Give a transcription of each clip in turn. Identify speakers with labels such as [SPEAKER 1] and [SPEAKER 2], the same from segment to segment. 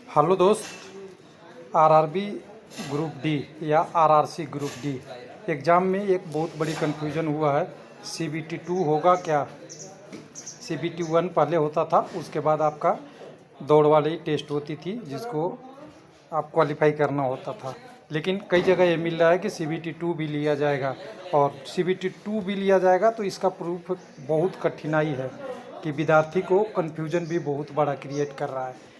[SPEAKER 1] Hello दोस्त, RRB group D या RRC group D exam में एक बहुत बड़ी कन्फ्यूजन हुआ है। सीबीटी 2 होगा क्या? सीबीटी 1 पहले होता था, उसके बाद आपका दौड़ वाली टेस्ट होती थी जिसको आप क्वालिफाई करना होता था। लेकिन कई जगह ये मिल रहा है कि सीबीटी 2 भी लिया जाएगा, और सीबीटी 2 भी लिया जाएगा तो इसका प्रूफ बहुत कठिनाई है कि विद्यार्थी को कन्फ्यूजन भी बहुत बड़ा क्रिएट कर रहा है।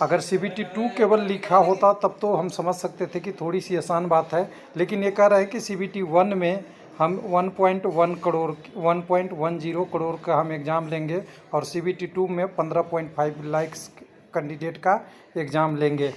[SPEAKER 1] अगर सीबीटी 2 केवल लिखा होता तब तो हम समझ सकते थे कि थोड़ी सी आसान बात है, लेकिन ये कह रहे हैं कि सीबीटी 1 में हम 1.1 करोड़ 1.10 करोड़ का हम एग्ज़ाम लेंगे, और सीबीटी 2 में 15.5 लाख कैंडिडेट का एग्ज़ाम लेंगे।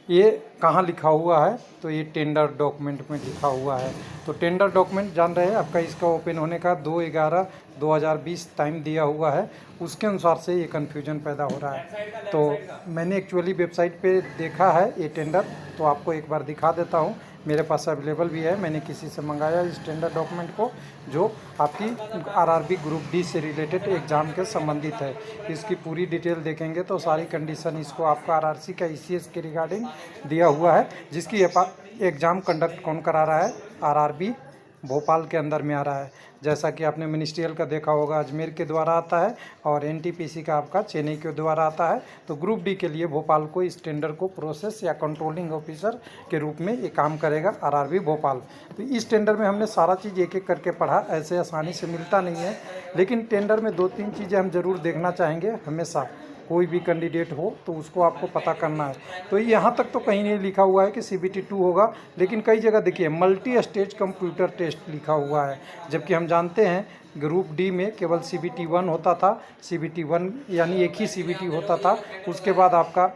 [SPEAKER 1] ये कहाँ लिखा हुआ है? तो ये टेंडर डॉक्यूमेंट में लिखा हुआ है। तो टेंडर डॉक्यूमेंट जान रहे हैं आपका, इसका ओपन होने का 2/11/2020 टाइम दिया हुआ है। उसके अनुसार से ये कन्फ्यूजन पैदा हो रहा है। तो मैंने एक्चुअली वेबसाइट पे देखा है ये टेंडर, तो आपको एक बार दिखा देता हूँ। मेरे पास अवेलेबल भी है, मैंने किसी से मंगाया इस टेंडर डॉक्यूमेंट को, जो आपकी आरआरबी ग्रुप डी से रिलेटेड एग्ज़ाम के संबंधित है। इसकी पूरी डिटेल देखेंगे तो सारी कंडीशन इसको आपका आरआरसी का ईसीएस के रिगार्डिंग दिया हुआ है, जिसकी एग्ज़ाम कंडक्ट कौन करा रहा है? आरआरबी भोपाल के अंदर में आ रहा है। जैसा कि आपने मिनिस्ट्रियल का देखा होगा, अजमेर के द्वारा आता है, और एनटीपीसी का आपका चेन्नई के द्वारा आता है। तो ग्रुप डी के लिए भोपाल को इस टेंडर को प्रोसेस या कंट्रोलिंग ऑफिसर के रूप में ये काम करेगा आरआरबी भोपाल। तो इस टेंडर में हमने सारा चीज़ एक एक करके पढ़ा, ऐसे आसानी से मिलता नहीं है, लेकिन टेंडर में 2-3 चीज़ें हम ज़रूर देखना चाहेंगे हमेशा। कोई भी कैंडिडेट हो तो उसको आपको पता करना है। तो यहाँ तक तो कहीं नहीं लिखा हुआ है कि सीबीटी 2 होगा, लेकिन कई जगह देखिए मल्टी स्टेज कंप्यूटर टेस्ट लिखा हुआ है, जबकि हम जानते हैं ग्रुप डी में केवल सीबीटी 1 होता था। सीबीटी 1 यानी एक ही सीबीटी होता था, उसके बाद आपका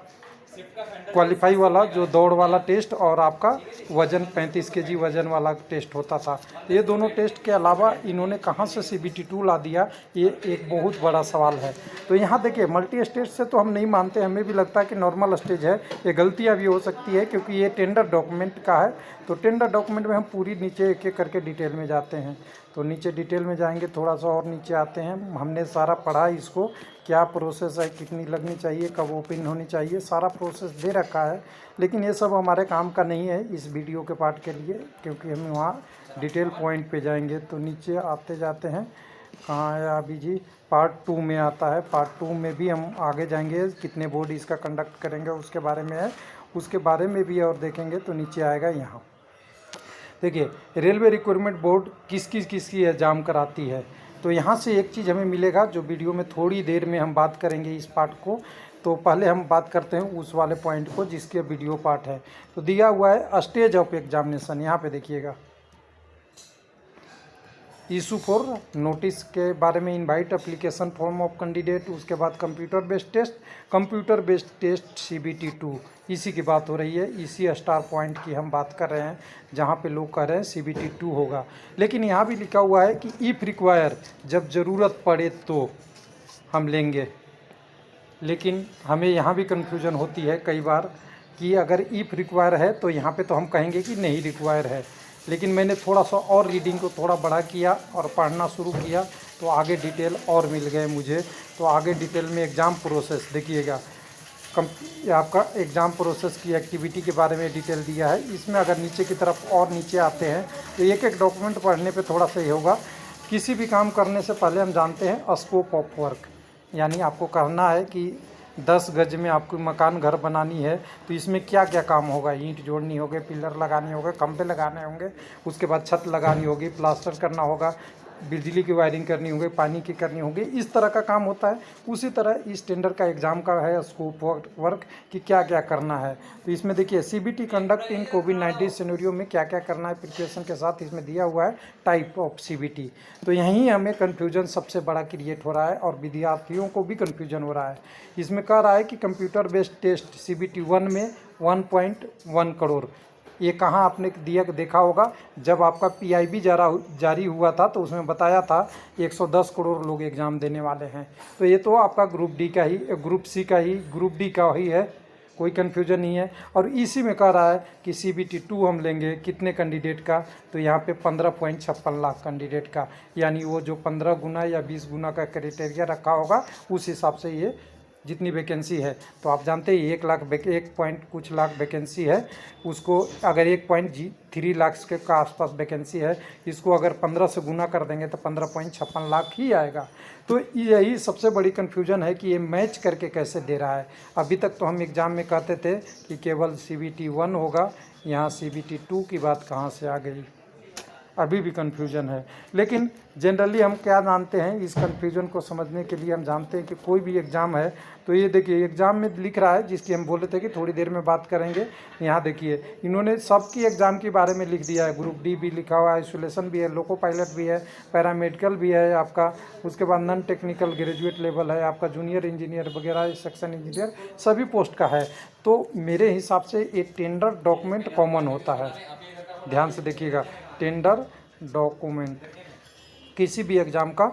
[SPEAKER 1] क्वालिफाई वाला जो दौड़ वाला टेस्ट और आपका वज़न 35 केजी वज़न वाला टेस्ट होता था। ये दोनों टेस्ट के अलावा इन्होंने कहाँ से सीबीटी 2 ला दिया, ये एक बहुत बड़ा सवाल है। तो यहाँ देखिए मल्टी स्टेज से तो हम नहीं मानते, हमें भी लगता है कि नॉर्मल स्टेज है। ये गलतियाँ भी हो सकती है क्योंकि ये टेंडर डॉक्यूमेंट का है। तो टेंडर डॉक्यूमेंट में हम पूरी नीचे एक एक करके डिटेल में जाते हैं। तो नीचे डिटेल में जाएंगे, थोड़ा सा और नीचे आते हैं। हमने सारा पढ़ा इसको, क्या प्रोसेस है, कितनी लगनी चाहिए, कब ओपन होनी चाहिए, सारा प्रोसेस दे रखा है। लेकिन ये सब हमारे काम का नहीं है इस वीडियो के पार्ट के लिए, क्योंकि हम वहाँ डिटेल पॉइंट पे जाएंगे। तो नीचे आते जाते हैं, कहाँ है अभी जी? पार्ट 2 में आता है। पार्ट 2 में भी हम आगे जाएंगे, कितने बोर्ड इसका कंडक्ट करेंगे उसके बारे में है, उसके बारे में भी और देखेंगे। तो नीचे आएगा यहाँ देखिए, रेलवे रिक्रूटमेंट बोर्ड किसकी एग्ज़ाम कराती है। तो यहाँ से एक चीज़ हमें मिलेगा जो वीडियो में थोड़ी देर में हम बात करेंगे इस पार्ट को। तो पहले हम बात करते हैं उस वाले पॉइंट को जिसके वीडियो पार्ट है। तो दिया हुआ है स्टेज ऑफ एग्जामिनेशन, यहाँ पे देखिएगा इशू फॉर नोटिस के बारे में, invite application form of candidate, उसके बाद कंप्यूटर बेस्ड टेस्ट सीबीटी 2, इसी की बात हो रही है। इसी स्टार पॉइंट की हम बात कर रहे हैं जहां पे लोग कह रहे हैं सीबीटी 2 होगा। लेकिन यहाँ भी लिखा हुआ है कि इफ़ रिक्वायर, जब ज़रूरत पड़े तो हम लेंगे। लेकिन हमें यहाँ भी कन्फ्यूजन होती है कई बार कि अगर इफ़ रिक्वायर है तो यहाँ पे तो हम कहेंगे कि नहीं रिक्वायर है। लेकिन मैंने थोड़ा सा और रीडिंग को थोड़ा बड़ा किया और पढ़ना शुरू किया, तो आगे डिटेल और मिल गए मुझे। तो आगे डिटेल में एग्ज़ाम प्रोसेस देखिएगा, आपका एग्ज़ाम प्रोसेस की एक्टिविटी के बारे में डिटेल दिया है। इसमें अगर नीचे की तरफ और नीचे आते हैं तो एक एक डॉक्यूमेंट पढ़ने पे थोड़ा सा ही होगा। किसी भी काम करने से पहले हम जानते हैं स्कोप ऑफ वर्क, यानी आपको करना है कि 10 गज में आपको मकान घर बनानी है तो इसमें क्या क्या काम होगा। ईंट जोड़नी होगी, पिलर लगाने होंगे, खंभे लगाने होंगे, उसके बाद छत लगानी होगी, प्लास्टर करना होगा, बिजली की वायरिंग करनी होगी, पानी की करनी होगी, इस तरह का काम होता है। उसी तरह इस टेंडर का एग्ज़ाम का है स्कोप वर्क कि क्या क्या करना है। तो इसमें देखिए CBT conduct in covid scenario में क्या क्या करना है प्रिपरेशन के साथ इसमें दिया हुआ है, टाइप ऑफ सीबीटी। तो यहीं हमें कन्फ्यूजन सबसे बड़ा क्रिएट हो रहा है और विद्यार्थियों को भी कन्फ्यूजन हो रहा है। इसमें कह रहा है कि कंप्यूटर बेस्ड टेस्ट सीबीटी 1 में 1.1 करोड़, ये कहाँ आपने देखा होगा? जब आपका पीआईबी जारी हुआ था तो उसमें बताया था 110 करोड़ लोग एग्ज़ाम देने वाले हैं। तो ये तो आपका ग्रुप डी का ही, ग्रुप सी का ही, ग्रुप डी का ही है, कोई कन्फ्यूजन नहीं है। और इसी में कह रहा है कि सीबीटी 2 हम लेंगे कितने कैंडिडेट का, तो यहाँ पे 15.56 लाख कैंडिडेट का, यानी वो जो 15 गुना या 20 गुना का क्राइटेरिया रखा होगा उस हिसाब से ये जितनी वैकेंसी है। तो आप जानते हैं 1 पॉइंट कुछ लाख वैकेंसी है, उसको अगर 1.3 लाख के आसपास वैकेंसी है, इसको अगर 15 से गुना कर देंगे तो 15.56 लाख ही आएगा। तो यही सबसे बड़ी कन्फ्यूजन है कि ये मैच करके कैसे दे रहा है। अभी तक तो हम एग्ज़ाम में कहते थे कि केवल CBT 1 होगा, यहाँ CBT 2 की बात कहाँ से आ गई, अभी भी कन्फ्यूजन है। लेकिन जनरली हम क्या जानते हैं, इस कन्फ्यूजन को समझने के लिए हम जानते हैं कि कोई भी एग्ज़ाम है तो ये देखिए एग्ज़ाम में लिख रहा है, जिसकी हम बोले थे कि थोड़ी देर में बात करेंगे। यहाँ देखिए इन्होंने सबकी एग्ज़ाम के बारे में लिख दिया है। ग्रुप डी भी लिखा हुआ है, आइसोलेशन भी है, लोको पायलट भी है, पैरामेडिकल भी है आपका, उसके बाद नॉन टेक्निकल ग्रेजुएट लेवल है आपका, जूनियर इंजीनियर वगैरह, सेक्शन इंजीनियर, सभी पोस्ट का है। तो मेरे हिसाब से एक टेंडर डॉक्यूमेंट कॉमन होता है, ध्यान से देखिएगा, टेंडर डॉक्यूमेंट किसी भी एग्ज़ाम का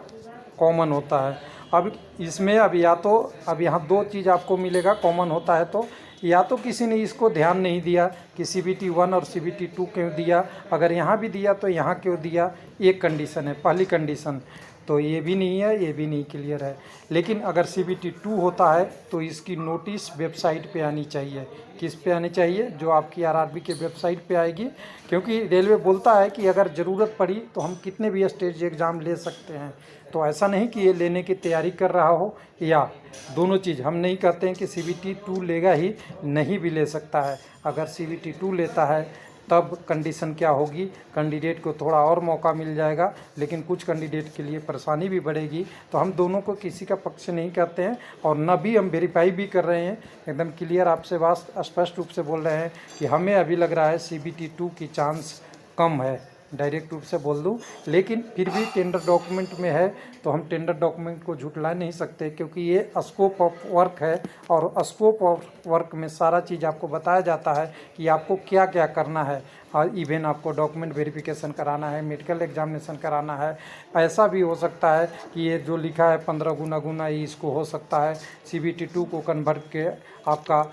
[SPEAKER 1] कॉमन होता है। अब इसमें अब यहाँ 2 चीज़ आपको मिलेगा कॉमन होता है। तो या तो किसी ने इसको ध्यान नहीं दिया कि CBT 1 और CBT 2 क्यों दिया, अगर यहाँ भी दिया तो यहाँ क्यों दिया, एक कंडीशन है, पहली कंडीशन। तो ये भी नहीं है, ये भी नहीं क्लियर है। लेकिन अगर CBT 2 होता है तो इसकी नोटिस वेबसाइट पे आनी चाहिए। किस पे आनी चाहिए? जो आपकी RRB के वेबसाइट पे आएगी, क्योंकि रेलवे बोलता है कि अगर ज़रूरत पड़ी तो हम कितने भी स्टेज एग्ज़ाम ले सकते हैं। तो ऐसा नहीं कि ये लेने की तैयारी कर रहा हो, या दोनों चीज़ हम नहीं कहते हैं कि CBT 2 लेगा ही, नहीं भी ले सकता है। अगर CBT 2 लेता है तब कंडीशन क्या होगी, कैंडिडेट को थोड़ा और मौका मिल जाएगा, लेकिन कुछ कैंडिडेट के लिए परेशानी भी बढ़ेगी। तो हम दोनों को किसी का पक्ष नहीं करते हैं, और न भी हम वेरीफाई भी कर रहे हैं। एकदम क्लियर आपसे बात स्पष्ट रूप से बोल रहे हैं कि हमें अभी लग रहा है CBT 2 की चांस कम है, डायरेक्ट रूप से बोल दूं। लेकिन फिर भी टेंडर डॉक्यूमेंट में है तो हम टेंडर डॉक्यूमेंट को झुठला नहीं सकते, क्योंकि ये स्कोप ऑफ वर्क है, और स्कोप ऑफ वर्क में सारा चीज़ आपको बताया जाता है कि आपको क्या क्या करना है। और इवन आपको डॉक्यूमेंट वेरिफिकेशन कराना है, मेडिकल एग्जामिनेशन कराना है। ऐसा भी हो सकता है कि ये जो लिखा है 15 गुना ही इसको हो सकता है CBT 2 को कन्वर्ट के आपका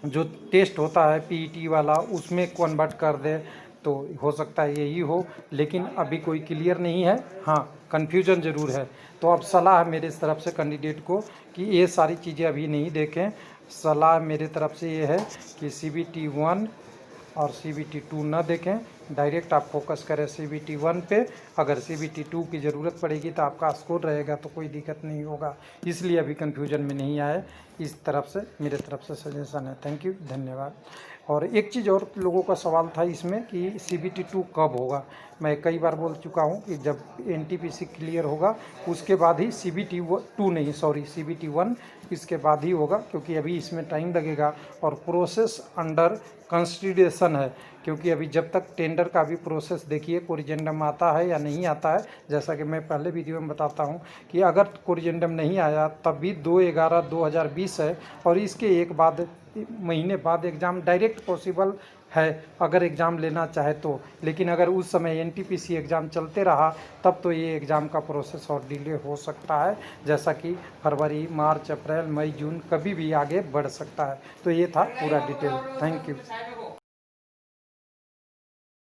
[SPEAKER 1] जो टेस्ट होता है PET वाला उसमें कन्वर्ट कर दे, तो हो सकता है यही हो। लेकिन अभी कोई क्लियर नहीं है, हाँ कन्फ्यूजन ज़रूर है। तो अब सलाह है मेरे तरफ से कैंडिडेट को कि ये सारी चीज़ें अभी नहीं देखें। सलाह मेरे तरफ से ये है कि CBT 1 और CBT 2 ना देखें, डायरेक्ट आप फोकस करें CBT 1 पे। अगर CBT 2 की ज़रूरत पड़ेगी तो आपका स्कोर रहेगा तो कोई दिक्कत नहीं होगा, इसलिए अभी कन्फ्यूजन में नहीं आए। इस तरफ से मेरे तरफ से सजेशन है। थैंक यू, धन्यवाद। और एक चीज़ और लोगों का सवाल था इसमें कि CBT 2 कब होगा। मैं कई बार बोल चुका हूँ कि जब NTPC क्लियर होगा उसके बाद ही CBT 2 नहीं, सॉरी CBT 1 इसके बाद ही होगा, क्योंकि अभी इसमें टाइम लगेगा और प्रोसेस अंडर कंसिडरेशन है। क्योंकि अभी जब तक टेंडर का भी प्रोसेस देखिए, कोरिजेंडम आता है या नहीं आता है, जैसा कि मैं पहले वीडियो में बताता हूं कि अगर कोरिजेंडम नहीं आया तब भी 2/11/2020 है, और इसके एक महीने बाद एग्ज़ाम डायरेक्ट पॉसिबल है अगर एग्ज़ाम लेना चाहे तो। लेकिन अगर उस समय NTPC एग्ज़ाम चलते रहा तब तो ये एग्ज़ाम का प्रोसेस और डिले हो सकता है, जैसा कि फरवरी, मार्च, अप्रैल, मई, जून कभी भी आगे बढ़ सकता है। तो ये था पूरा डिटेल। Thank you.